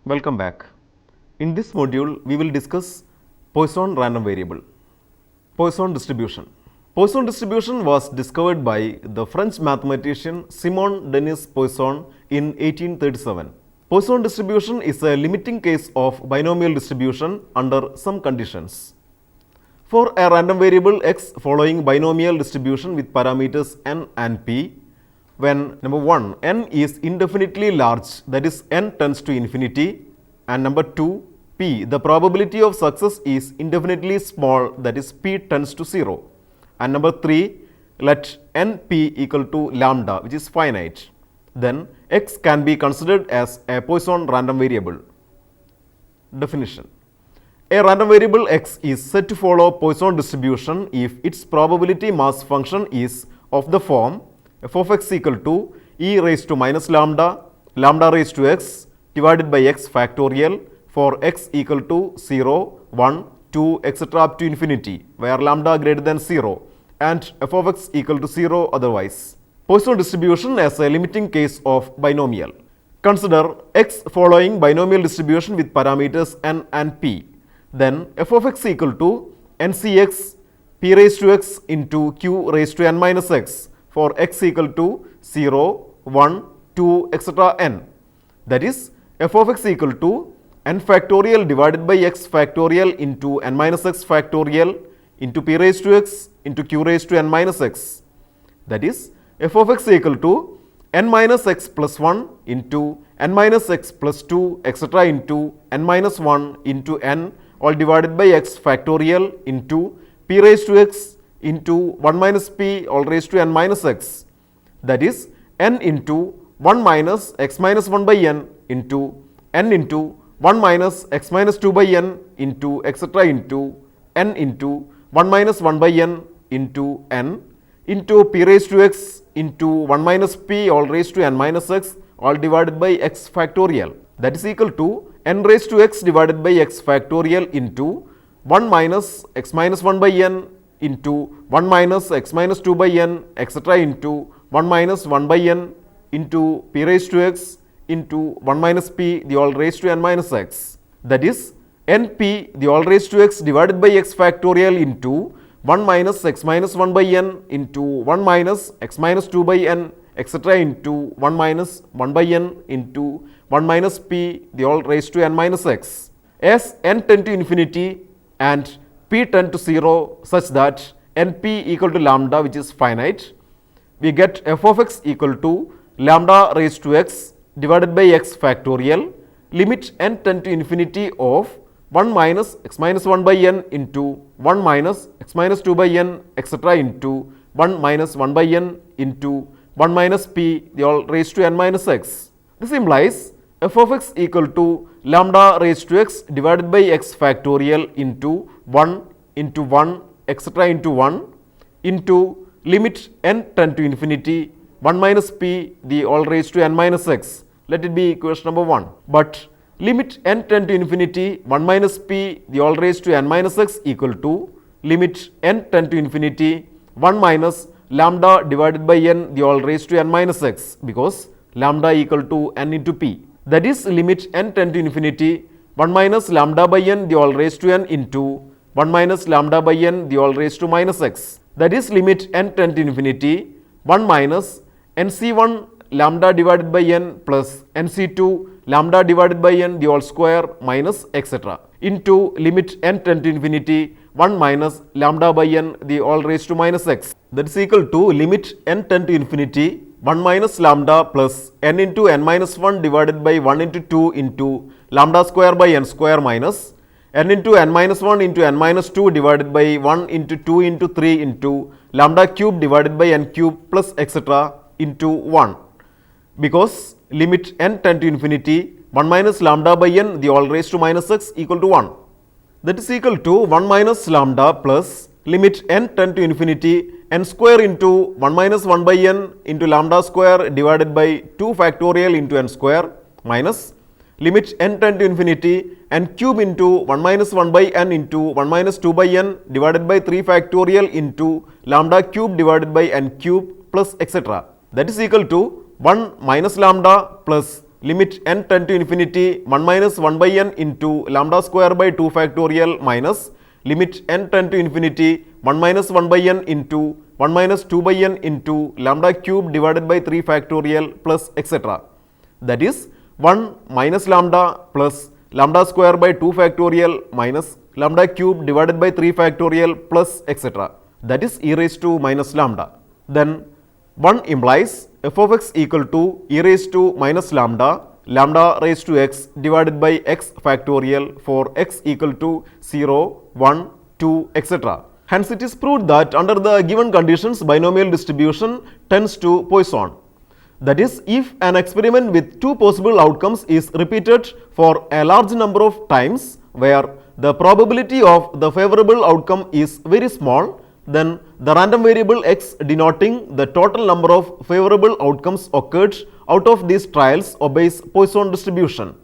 Welcome back. In this module, we will discuss Poisson random variable. Poisson distribution. Poisson distribution was discovered by the French mathematician Simon Denis Poisson in 1837. Poisson distribution is a limiting case of binomial distribution under some conditions. For a random variable x following binomial distribution with parameters n and p, when number 1 n is indefinitely large, that is n tends to infinity, and number 2 p, the probability of success is indefinitely small, that is p tends to 0, and number 3 let n p equal to lambda, which is finite, then x can be considered as a Poisson random variable. Definition. A random variable x is said to follow Poisson distribution if its probability mass function is of the form f of x equal to e raised to minus lambda, lambda raised to x divided by x factorial for x equal to 0, 1, 2, etc. up to infinity, where lambda greater than 0 and f of x equal to 0 otherwise. Poisson distribution as a limiting case of binomial. Consider x following binomial distribution with parameters n and p. Then f of x equal to ncx p raised to x into q raised to n minus x for x equal to 0, 1, 2, etc. n. That is f of x equal to n factorial divided by x factorial into n minus x factorial into p raised to x into q raised to n minus x. That is f of x equal to n minus x plus 1 into n minus x plus 2 etc. into n minus 1 into n all divided by x factorial into p raised to x into 1 minus p all raised to n minus x. That is n into 1 minus x minus 1 by n into n into 1 minus x minus 2 by n into etc. into n into 1 minus 1 by n into n into p raised to x into 1 minus p all raised to n minus x all divided by x factorial. That is equal to n raised to x divided by x factorial into 1 minus x minus 1 by n into 1 minus x minus 2 by n etc. into 1 minus 1 by n into p raised to x into 1 minus p the all raised to n minus x. That is np the all raised to x divided by x factorial into 1 minus x minus 1 by n into 1 minus x minus 2 by n etc. into 1 minus 1 by n into 1 minus p the all raised to n minus x. As n tend to infinity and p tend to 0 such that np equal to lambda, which is finite, we get f of x equal to lambda raised to x divided by x factorial limit n tend to infinity of 1 minus x minus 1 by n into 1 minus x minus 2 by n etc. into 1 minus 1 by n into 1 minus p the all raised to n minus x. This implies f of x equal to lambda raised to x divided by x factorial into 1 into 1 etc. into 1 into limit n tend to infinity 1 minus p the all raised to n minus x. Let it be equation number 1. But limit n tend to infinity 1 minus p the all raised to n minus x equal to limit n tend to infinity 1 minus lambda divided by n the all raised to n minus x, because lambda equal to n into p. That is limit n tend to infinity 1 minus lambda by n the all raised to n into 1 minus lambda by n the all raised to minus x. That is limit n tend to infinity 1 minus nc1 lambda divided by n plus nc2 lambda divided by n the all square minus etc. into limit n tend to infinity 1 minus lambda by n the all raised to minus x. That is equal to limit n tend to infinity 1 minus lambda plus n into n minus 1 divided by 1 into 2 into lambda square by n square minus n into n minus 1 into n minus 2 divided by 1 into 2 into 3 into lambda cube divided by n cube plus etc. into 1, because limit n tend to infinity 1 minus lambda by n the all raised to minus x equal to 1. That is equal to 1 minus lambda plus limit n tend to infinity n square into 1 minus 1 by n into lambda square divided by 2 factorial into n square minus limit n tend to infinity n cube into 1 minus 1 by n into 1 minus 2 by n divided by 3 factorial into lambda cube divided by n cube plus etc. That is equal to 1 minus lambda plus limit n tend to infinity 1 minus 1 by n into lambda square by 2 factorial minus limit n tend to infinity 1 minus 1 by n into 1 minus 2 by n into lambda cube divided by 3 factorial plus etc. That is 1 minus lambda plus lambda square by 2 factorial minus lambda cube divided by 3 factorial plus etc. That is e raised to minus lambda. Then 1 implies f of x equal to e raised to minus lambda lambda raised to x divided by x factorial for x equal to 0, 1, 2, etc. Hence it is proved that under the given conditions binomial distribution tends to Poisson. That is, if an experiment with two possible outcomes is repeated for a large number of times where the probability of the favorable outcome is very small, then the random variable x denoting the total number of favorable outcomes occurred out of these trials obeys Poisson distribution.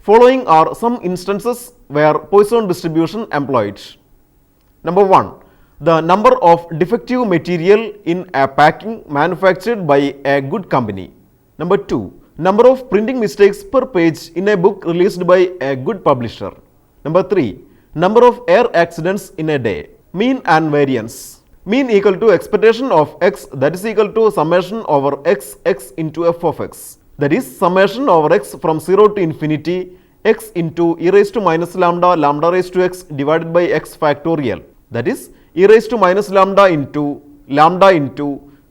Following are some instances where Poisson distribution employed. Number 1. The number of defective material in a packing manufactured by a good company. Number 2. Number of printing mistakes per page in a book released by a good publisher. Number 3. Number of air accidents in a day. Mean and variance. Mean equal to expectation of x, that is equal to summation over x into f of x. That is summation over x from 0 to infinity x into e raised to minus lambda lambda raised to x divided by x factorial. That is e raised to minus lambda into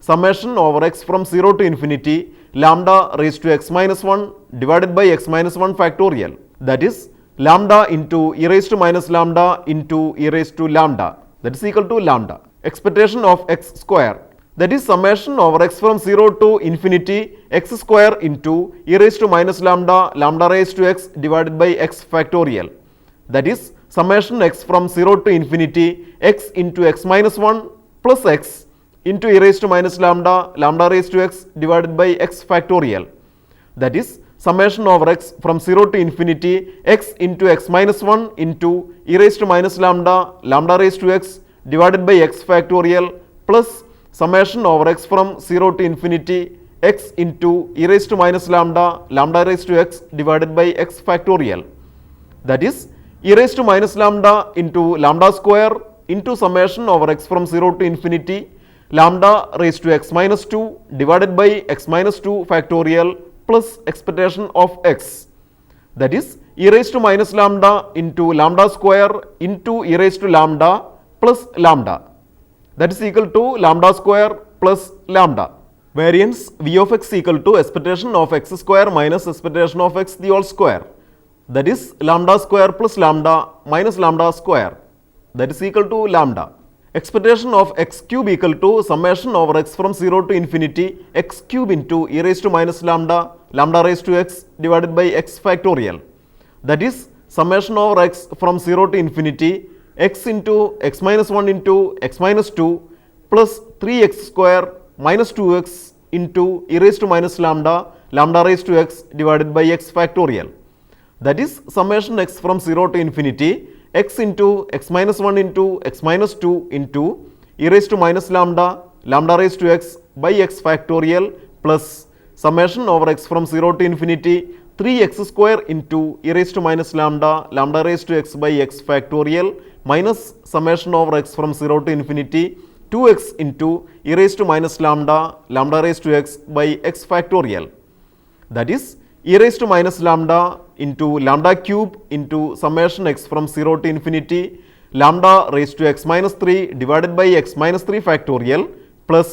summation over x from 0 to infinity lambda raised to x minus 1 divided by x minus 1 factorial. That is lambda into e raised to minus lambda into e raised to lambda, that is equal to lambda. Expectation of x square, that is summation over x from 0 to infinity x square into e raised to minus lambda lambda raised to x divided by x factorial. That is summation x from 0 to infinity x into x minus 1 plus x into e raised to minus lambda lambda raised to x divided by x factorial. That is summation over x from 0 to infinity x into x minus 1 into e raised to minus lambda lambda raised to x divided by x factorial plus summation over x from 0 to infinity x into e raised to minus lambda lambda raised to x divided by x factorial. That is e raised to minus lambda into lambda square into summation over x from 0 to infinity lambda raised to x minus 2 divided by x minus 2 factorial plus expectation of x. That is e raised to minus lambda into lambda square into e raised to lambda plus lambda, that is equal to lambda square plus lambda. Variance v of x equal to expectation of x square minus expectation of x the whole square, that is lambda square plus lambda minus lambda square, that is equal to lambda. Expectation of x cube equal to summation over x from 0 to infinity x cube into e raised to minus lambda lambda raised to x divided by x factorial. That is summation over x from 0 to infinity x into x minus 1 into x minus 2 plus 3x square minus 2x into e raised to minus lambda lambda raised to x divided by x factorial. That is summation x from 0 to infinity x into x minus 1 into x minus 2 into e raised to minus lambda lambda raised to x by x factorial plus summation over x from 0 to infinity 3x square into e raised to minus lambda lambda raised to x by x factorial minus summation over x from 0 to infinity 2x into e raised to minus lambda lambda raised to x by x factorial. That is e raised to minus lambda into lambda cube into summation x from 0 to infinity lambda raised to x minus 3 divided by x minus 3 factorial plus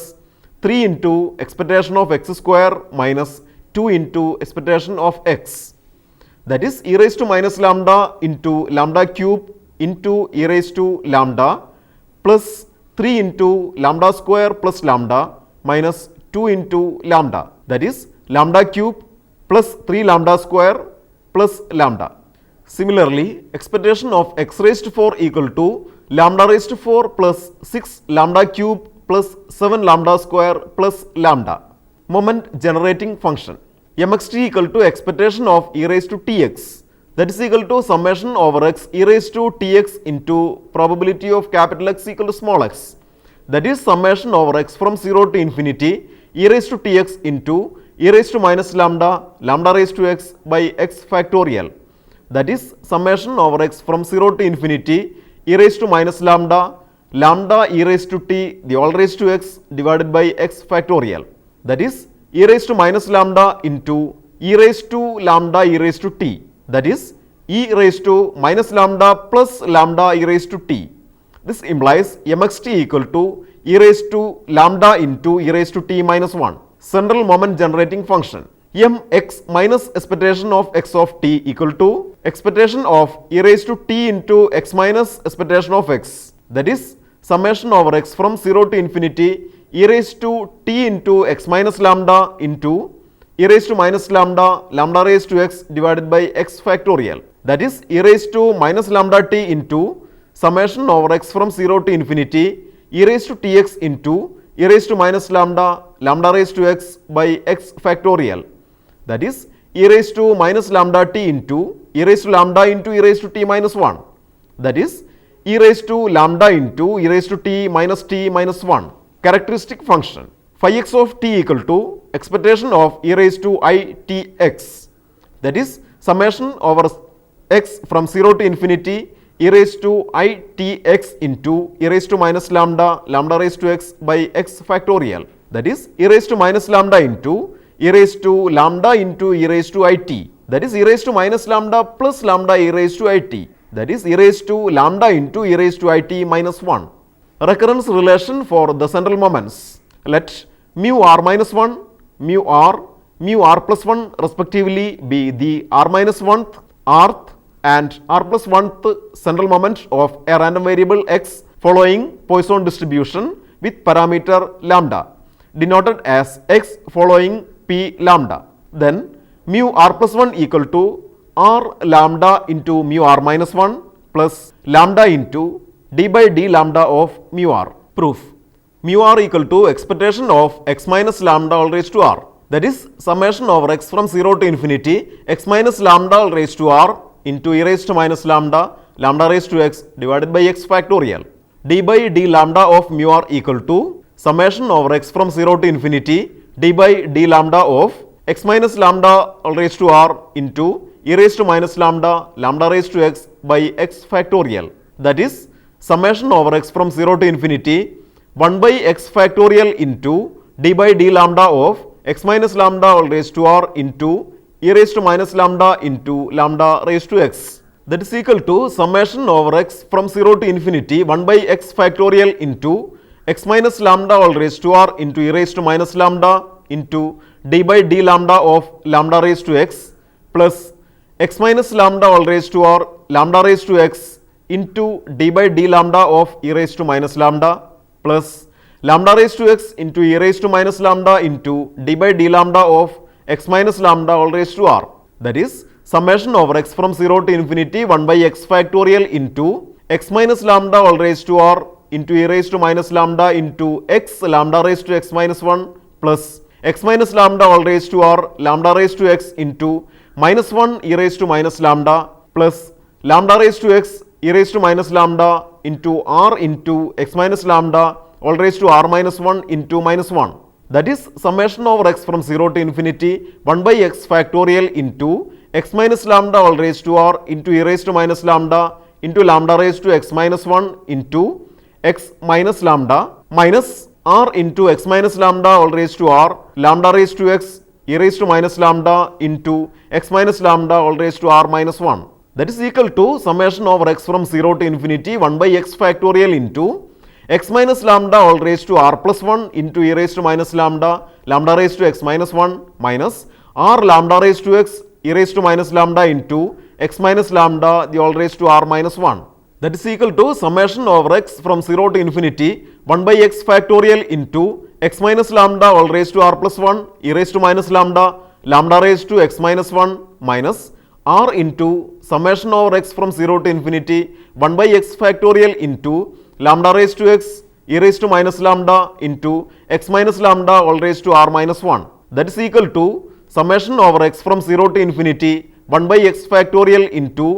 3 into expectation of x square minus 2 into expectation of x. That is e raised to minus lambda into lambda cube into e raised to lambda plus 3 into lambda square plus lambda minus 2 into lambda. That is lambda cube plus 3 lambda square plus lambda. Similarly, expectation of x raised to 4 equal to lambda raised to 4 plus 6 lambda cube plus 7 lambda square plus lambda. Moment generating function mxt equal to expectation of e raised to tx, that is equal to summation over x e raised to tx into probability of capital X equal to small x, that is summation over x from 0 to infinity e raised to tx into e raised to minus lambda, lambda raised to x by x factorial. That is summation over x from 0 to infinity e raised to minus lambda, lambda e raised to t the all raised to x divided by x factorial. That is e raised to minus lambda into e raised to lambda e raised to t. That is e raised to minus lambda plus lambda e raised to t. This implies mxt equal to e raised to lambda into e raised to t minus 1. Central moment generating function mx minus expectation of x of t equal to expectation of e raised to t into x minus expectation of x. That is summation over x from 0 to infinity e raised to t into x minus lambda into e raised to minus lambda, lambda raised to x divided by x factorial. That is e raised to minus lambda t into summation over x from 0 to infinity e raised to tx into e raised to minus lambda, lambda raised to x by x factorial. That is e raised to minus lambda t into e raised to lambda into e raised to t minus 1. That is e raised to lambda into e raised to t minus 1. Characteristic function phi x of t equal to expectation of e raised to I tx. That is summation over x from 0 to infinity e raised to I tx into e raised to minus lambda, lambda raised to x by x factorial. That is e raised to minus lambda into e raised to lambda into e raised to it. That is e raised to minus lambda plus lambda e raised to it. That is e raised to lambda into e raised to it minus 1. Recurrence relation for the central moments. Let mu r minus 1, mu r plus 1 respectively be the r minus 1th, rth and r plus 1th central moment of a random variable x following Poisson distribution with parameter lambda denoted as x following p lambda. Then mu r plus 1 equal to r lambda into mu r minus 1 plus lambda into d by d lambda of mu r. Proof: mu r equal to expectation of x minus lambda all raised to r. That is summation over x from 0 to infinity x minus lambda all raised to r into e raised to minus lambda, lambda raised to x divided by x factorial. D by d lambda of mu r equal to summation over x from 0 to infinity d by d lambda of x minus lambda all raised to r into e raised to minus lambda, lambda raised to x by x factorial. That is summation over x from 0 to infinity 1 by x factorial into d by d lambda of x minus lambda all raised to r into e raised to minus lambda into lambda raised to x. That is equal to summation over x from 0 to infinity 1 by x factorial into x minus lambda all raised to r into e raised to minus lambda into d by d lambda of lambda raised to x plus x minus lambda all raised to r lambda raised to x into d by d lambda of e raised to minus lambda plus lambda raised to x into e raised to minus lambda into d by d lambda of x minus lambda all raised to r. That is summation over x from 0 to infinity 1 by x factorial into x minus lambda all raised to r into e raised to minus lambda into x lambda raised to x minus 1 plus x minus lambda all raised to r lambda raised to x into minus 1 e raised to minus lambda plus lambda raised to x e raised to minus lambda into r into x minus lambda all raised to r minus 1 into minus 1. That is summation over x from 0 to infinity 1 by x factorial into x minus lambda all raised to r into e raised to minus lambda into lambda raised to x minus 1 into x minus lambda minus r into x minus lambda all raised to r lambda raised to x e raised to minus lambda into x minus lambda all raised to r minus 1. That is equal to summation over x from 0 to infinity 1 by x factorial into x minus lambda all raised to r plus 1 into e raised to minus lambda, lambda raised to x minus 1 minus r lambda raised to x e raised to minus lambda into x minus lambda the all raised to r minus 1. That is equal to summation over x from 0 to infinity 1 by x factorial into x minus lambda all raised to r plus 1 e raised to minus lambda, lambda raised to x minus 1 minus r into summation over x from 0 to infinity 1 by x factorial into lambda raised to x e raised to minus lambda into x minus lambda all raised to r minus 1. That is equal to summation over x from 0 to infinity 1 by x factorial into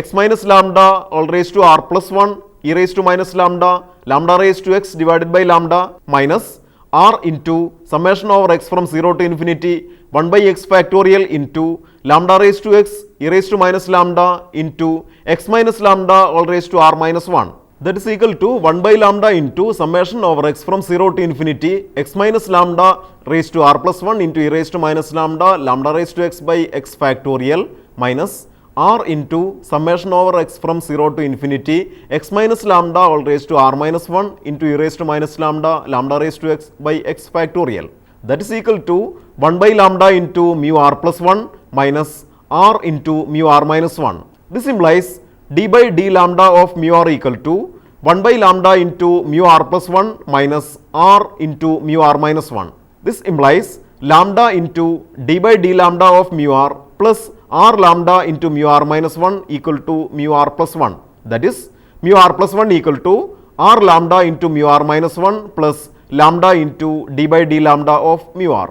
x minus lambda all raised to r plus 1 e raised to minus lambda, lambda raised to x divided by lambda minus r into summation over x from 0 to infinity 1 by x factorial into lambda raised to x e raised to minus lambda into x minus lambda all raised to r minus 1. That is equal to 1 by lambda into summation over x from 0 to infinity x minus lambda raised to r plus 1 into e raised to minus lambda lambda raised to x by x factorial minus r into summation over x from 0 to infinity x minus lambda all raised to r minus 1 into e raised to minus lambda lambda raised to x by x factorial. That is equal to 1 by lambda into mu r plus 1 minus r into mu r minus 1. This implies d by d lambda of mu r equal to 1 by lambda into mu r plus 1 minus r into mu r minus 1. This implies lambda into d by d lambda of mu r plus r lambda into mu r minus 1 equal to mu r plus 1. That is mu r plus 1 equal to r lambda into mu r minus 1 plus lambda into d by d lambda of mu r.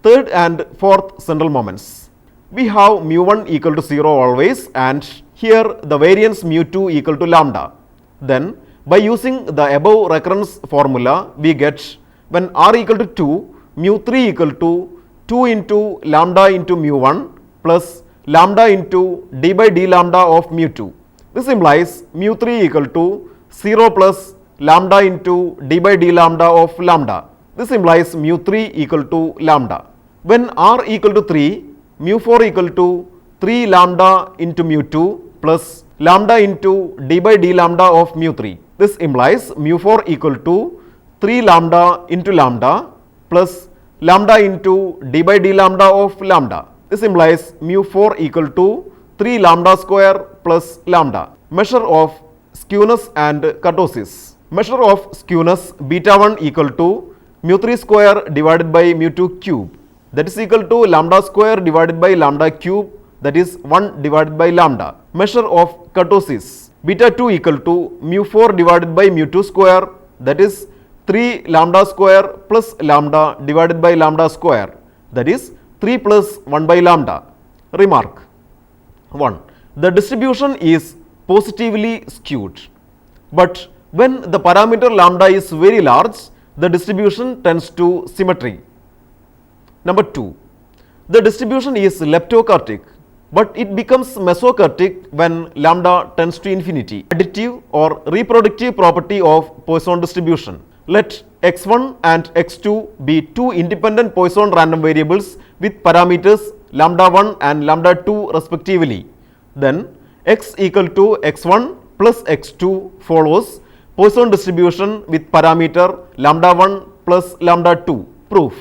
Third and fourth central moments. We have mu 1 equal to 0 always, and here the variance mu 2 equal to lambda. Then by using the above recurrence formula, we get when r equal to 2, mu 3 equal to 2 into lambda into mu 1 plus lambda into d by d lambda of mu 2. This implies mu 3 equal to 0 plus lambda into d by d lambda of lambda. This implies mu 3 equal to lambda. When r equal to 3, mu 4 equal to 3 lambda into mu 2 plus lambda into d by d lambda of mu 3. This implies mu 4 equal to 3 lambda into lambda plus lambda into d by d lambda of lambda. This implies mu 4 equal to 3 lambda square plus lambda. Measure of skewness and kurtosis. Measure of skewness beta 1 equal to mu 3 square divided by mu 2 cube. That is equal to lambda square divided by lambda cube, that is 1 divided by lambda. Measure of kurtosis. Beta 2 equal to mu 4 divided by mu 2 square, that is 3 lambda square plus lambda divided by lambda square, that is 3 plus 1 by lambda. Remark 1. The distribution is positively skewed, but when the parameter lambda is very large, the distribution tends to symmetry. Number 2. The distribution is leptokurtic, but it becomes mesokurtic when lambda tends to infinity. Additive or reproductive property of Poisson distribution. Let x1 and x2 be two independent Poisson random variables with parameters lambda 1 and lambda 2 respectively. Then x equal to x1 plus x2 follows Poisson distribution with parameter lambda 1 plus lambda 2. Proof.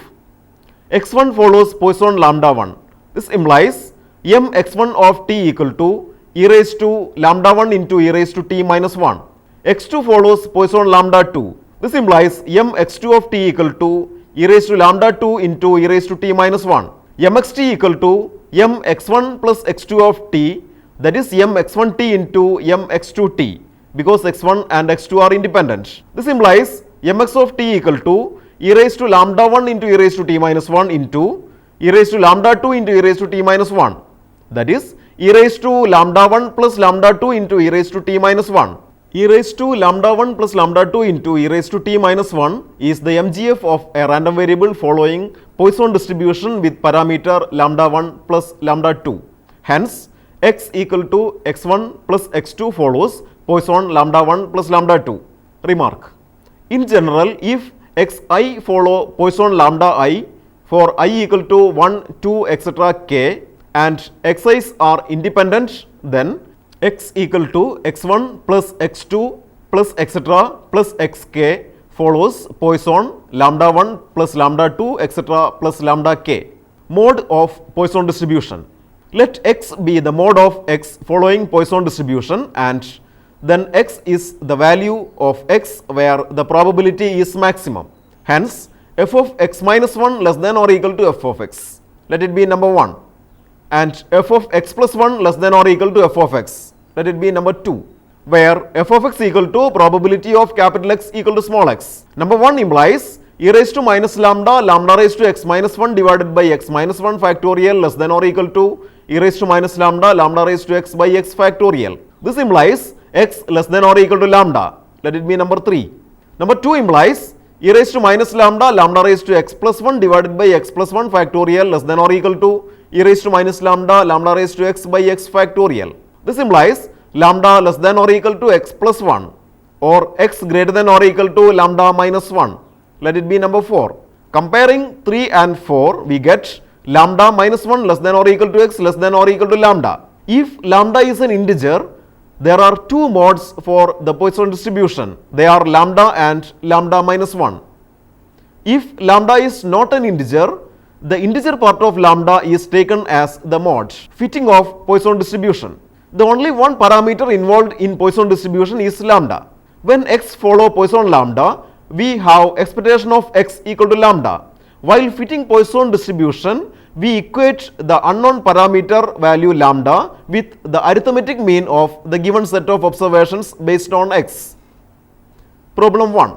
x1 follows Poisson lambda 1. This implies m x1 of t equal to e raised to lambda 1 into e raised to t minus 1. x2 follows Poisson lambda 2. This implies m x2 of t equal to e raised to lambda 2 into e raised to t minus 1. mxt equal to m x1 plus x2 of t, that is m x1t into m x2t, because x1 and x2 are independent. This implies mx of t equal to e raised to lambda 1 into e raised to t minus 1 into e raised to lambda 2 into e raised to t minus 1, that is e raised to lambda 1 plus lambda 2 into e raised to t minus 1. E raised to lambda 1 plus lambda 2 into e raised to t minus 1 is the MGF of a random variable following Poisson distribution with parameter lambda 1 plus lambda 2. Hence, x equal to x1 plus x2 follows Poisson lambda 1 plus lambda 2. Remark. In general, if xi follow Poisson lambda I for I equal to 1, 2, etc. k and xi's are independent, then x equal to x1 plus x2 plus etc. plus xk follows Poisson lambda 1 plus lambda 2 etc. plus lambda k. Mode of Poisson distribution. Let x be the mode of x following Poisson distribution, and then x is the value of x where the probability is maximum. Hence, f of x minus 1 less than or equal to f of x. Let it be number 1. And f of x plus 1 less than or equal to f of x. Let it be number 2, where f of x equal to probability of capital X equal to small x. Number 1 implies e raised to minus lambda, lambda raised to x minus 1 divided by x minus 1 factorial less than or equal to e raised to minus lambda, lambda raised to x by x factorial. This implies x less than or equal to lambda. Let it be number 3. Number 2 implies e raised to minus lambda, lambda raised to x plus 1 divided by x plus 1 factorial less than or equal to e raised to minus lambda, lambda raised to x by x factorial. This implies lambda less than or equal to x plus 1 or x greater than or equal to lambda minus 1. Let it be number 4. Comparing 3 and 4, we get lambda minus 1 less than or equal to x less than or equal to lambda. If lambda is an integer, there are two modes for the Poisson distribution. They are lambda and lambda minus 1. If lambda is not an integer, the integer part of lambda is taken as the mode fitting of Poisson distribution. The only one parameter involved in Poisson distribution is lambda. When x follow Poisson lambda, we have expectation of x equal to lambda. While fitting Poisson distribution, we equate the unknown parameter value lambda with the arithmetic mean of the given set of observations based on x. Problem 1.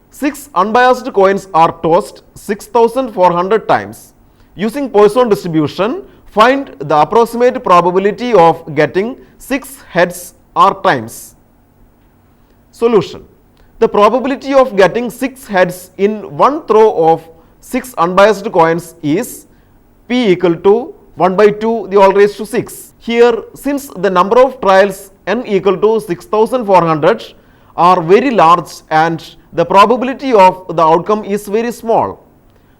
6 unbiased coins are tossed 6,400 times. Using Poisson distribution, find the approximate probability of getting 6 heads or times. Solution. The probability of getting 6 heads in one throw of 6 unbiased coins is p equal to 1 by 2 the all raised to 6. Here, since the number of trials n equal to 6,400 are very large and the probability of the outcome is very small,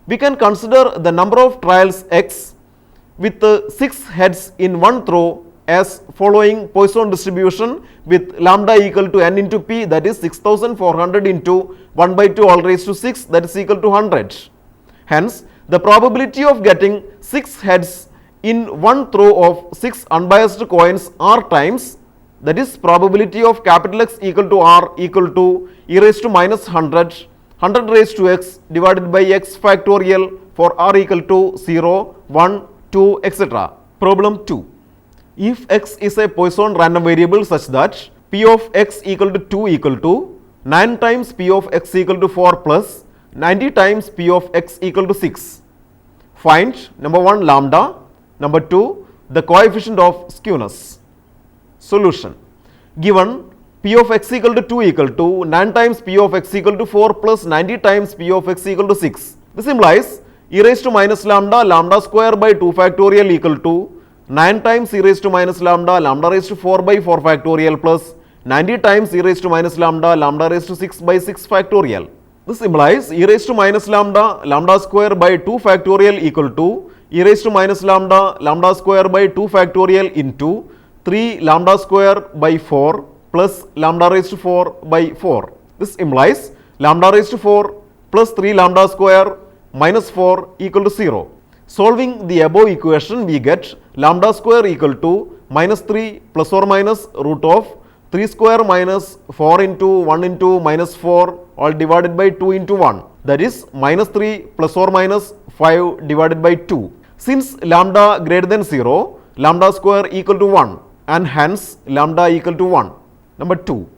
we can consider the number of trials x with 6 heads in one throw as following Poisson distribution with lambda equal to n into p, that is 6,400 into 1 by 2 all raised to 6, that is equal to 100. Hence, the probability of getting 6 heads in one throw of 6 unbiased coins r times, that is probability of capital X equal to r equal to e raised to minus 100, 100 raised to x divided by x factorial for r equal to 0, 1, 2, etc. Problem 2. If x is a Poisson random variable such that p of x equal to 2 equal to 9 times p of x equal to 4 plus 90 times p of x equal to 6. Find number 1 lambda, number 2 the coefficient of skewness. Solution. Given p of x equal to 2 equal to 9 times p of x equal to 4 plus 90 times p of x equal to 6. This implies e raised to minus lambda, lambda square by 2 factorial equal to 9 times e raised to minus lambda, lambda raised to 4 by 4 factorial plus 90 times e raised to minus lambda, lambda raised to 6 by 6 factorial. This implies e raised to minus lambda, lambda square by 2 factorial equal to e raised to minus lambda, lambda square by 2 factorial into 3 lambda square by 4 plus lambda raised to 4 by 4. This implies lambda raised to 4 plus 3 lambda square minus 4 equal to 0. Solving the above equation, we get lambda square equal to minus 3 plus or minus root of 3 square minus 4 into 1 into minus 4 all divided by 2 into 1, that is minus 3 plus or minus 5 divided by 2. Since lambda greater than 0, lambda square equal to 1 and hence lambda equal to 1. Number 2.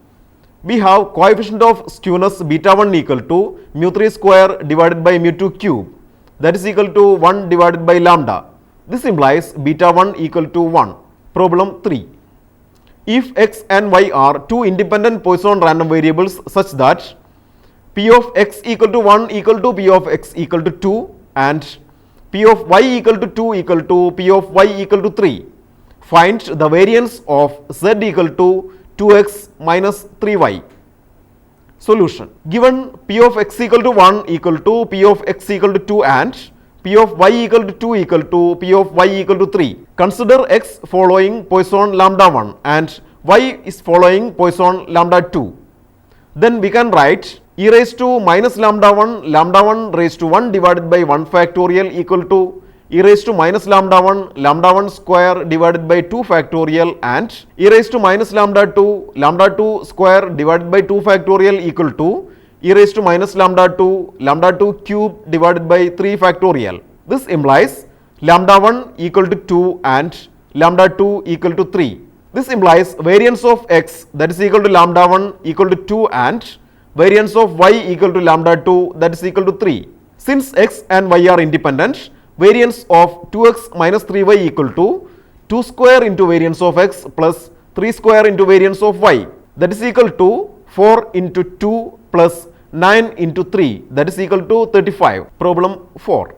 We have coefficient of skewness beta 1 equal to mu 3 square divided by mu 2 cube, that is equal to 1 divided by lambda. This implies beta 1 equal to 1. Problem 3. If x and y are two independent Poisson random variables such that p of x equal to 1 equal to p of x equal to 2 and p of y equal to 2 equal to p of y equal to 3, find the variance of z equal to 2x minus 3y. Solution. Given p of x equal to 1 equal to p of x equal to 2 and p of y equal to 2 equal to p of y equal to 3, consider x following Poisson lambda 1 and y is following Poisson lambda 2. Then we can write e raised to minus lambda 1 raised to 1 divided by 1 factorial equal to e raised to minus lambda 1 square divided by 2 factorial and e raised to minus lambda 2 square divided by 2 factorial equal to e raised to minus lambda 2 cube divided by 3 factorial. This implies lambda 1 equal to 2 and lambda 2 equal to 3. This implies variance of x, that is equal to lambda 1 equal to 2 and variance of y equal to lambda 2, that is equal to 3. Since x and y are independent, variance of 2x minus 3y equal to 2 square into variance of x plus 3 square into variance of y, that is equal to 4 into 2 plus 9 into 3, that is equal to 35. Problem 4.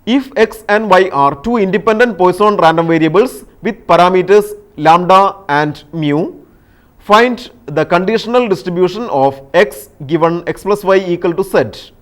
If x and y are two independent Poisson random variables with parameters lambda and mu, find the conditional distribution of x given x plus y equal to z.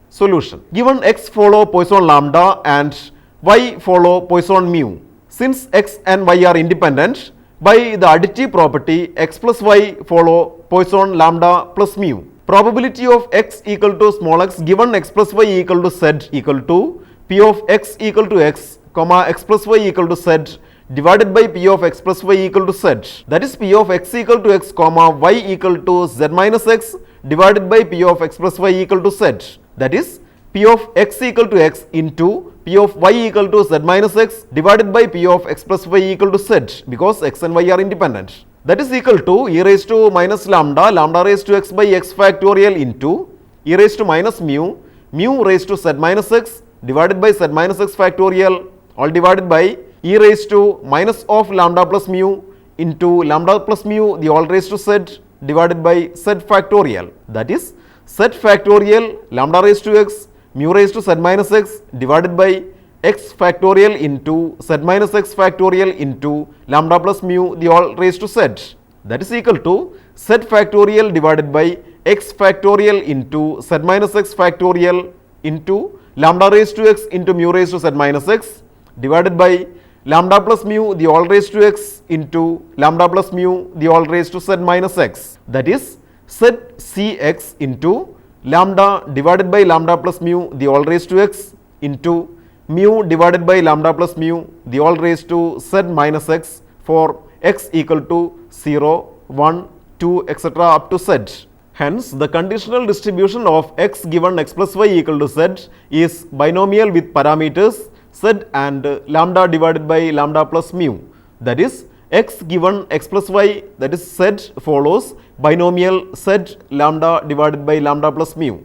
Solution. Given x follow Poisson lambda and y follow Poisson mu. Since x and y are independent, by the additive property x plus y follow Poisson lambda plus mu. Probability of x equal to small x given x plus y equal to z equal to p of x equal to x comma x plus y equal to z divided by p of x plus y equal to z. That is p of x equal to x comma y equal to z minus x divided by p of x plus y equal to z. That is p of x equal to x into p of y equal to z minus x divided by p of x plus y equal to z, because x and y are independent. That is equal to e raised to minus lambda, lambda raised to x by x factorial into e raised to minus mu, mu raised to z minus x divided by z minus x factorial, all divided by e raised to minus of lambda plus mu into lambda plus mu the all raised to z divided by z factorial. That is z factorial lambda raised to x mu raised to z minus x divided by x factorial into z minus x factorial into lambda plus mu the all raised to z. That is equal to z factorial divided by x factorial into z minus x factorial into lambda raised to x into mu raised to z minus x divided by lambda plus mu the all raised to x into lambda plus mu the all raised to z minus x. That is z cx into lambda divided by lambda plus mu the all raised to x into mu divided by lambda plus mu the all raised to z minus x for x equal to 0, 1, 2 etc. up to z. Hence, the conditional distribution of x given x plus y equal to z is binomial with parameters z and lambda divided by lambda plus mu. That is, x given x plus y, that is z follows binomial z lambda divided by lambda plus mu.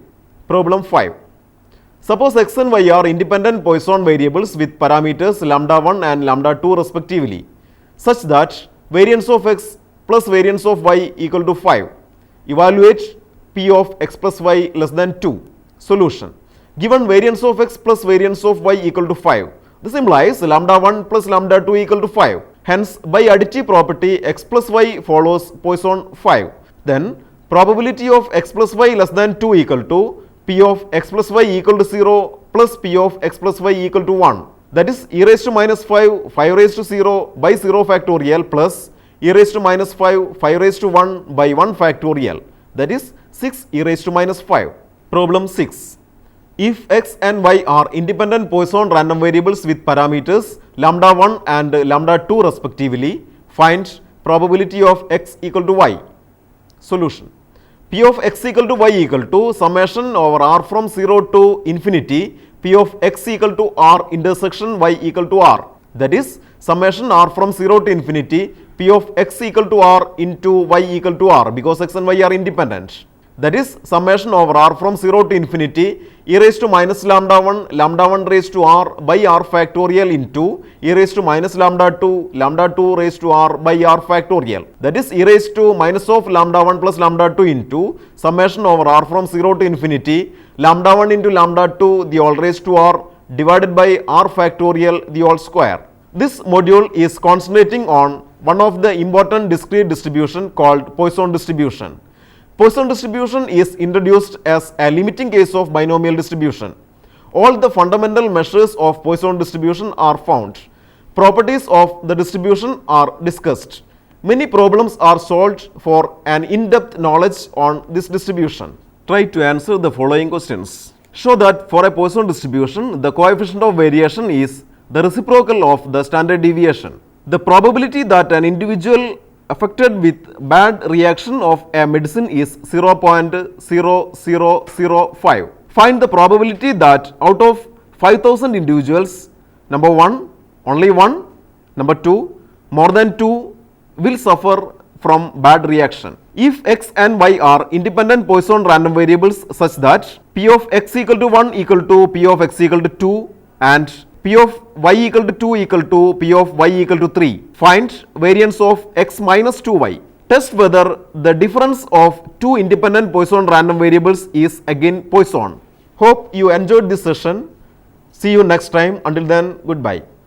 Problem 5. Suppose x and y are independent Poisson variables with parameters lambda 1 and lambda 2 respectively, such that variance of x plus variance of y equal to 5. Evaluate p of x plus y less than 2. Solution. Given variance of x plus variance of y equal to 5, this implies lambda 1 plus lambda 2 equal to 5. Hence, by additive property x plus y follows Poisson 5. Then probability of x plus y less than 2 equal to p of x plus y equal to 0 plus p of x plus y equal to 1. That is e raised to minus 5, 5 raised to 0 by 0 factorial plus e raised to minus 5, 5 raised to 1 by 1 factorial. That is 6 e raised to minus 5. Problem 6. If x and y are independent Poisson random variables with parameters lambda 1 and lambda 2 respectively, find probability of x equal to y. Solution. P of x equal to y equal to summation over r from 0 to infinity p of x equal to r intersection y equal to r. That is summation r from 0 to infinity p of x equal to r into y equal to r, because x and y are independent. That is summation over r from 0 to infinity e raised to minus lambda 1 raised to r by r factorial into e raised to minus lambda 2 raised to r by r factorial. That is e raised to minus of lambda 1 plus lambda 2 into summation over r from 0 to infinity lambda 1 into lambda 2 the all raised to r divided by r factorial the all square. This module is concentrating on one of the important discrete distribution called Poisson distribution. Poisson distribution is introduced as a limiting case of binomial distribution. All the fundamental measures of Poisson distribution are found. Properties of the distribution are discussed. Many problems are solved for an in-depth knowledge on this distribution. Try to answer the following questions. Show that for a Poisson distribution, the coefficient of variation is the reciprocal of the standard deviation. The probability that an individual affected with bad reaction of a medicine is 0.0005. Find the probability that out of 5,000 individuals, number 1, only 1, number 2, more than 2 will suffer from bad reaction. If x and y are independent Poisson random variables such that p of x equal to 1 equal to p of x equal to 2 and p of y equal to 2 equal to p of y equal to 3. Find variance of x minus 2y. test whether the difference of two independent Poisson random variables is again Poisson. Hope you enjoyed this session. See you next time. Until then, goodbye.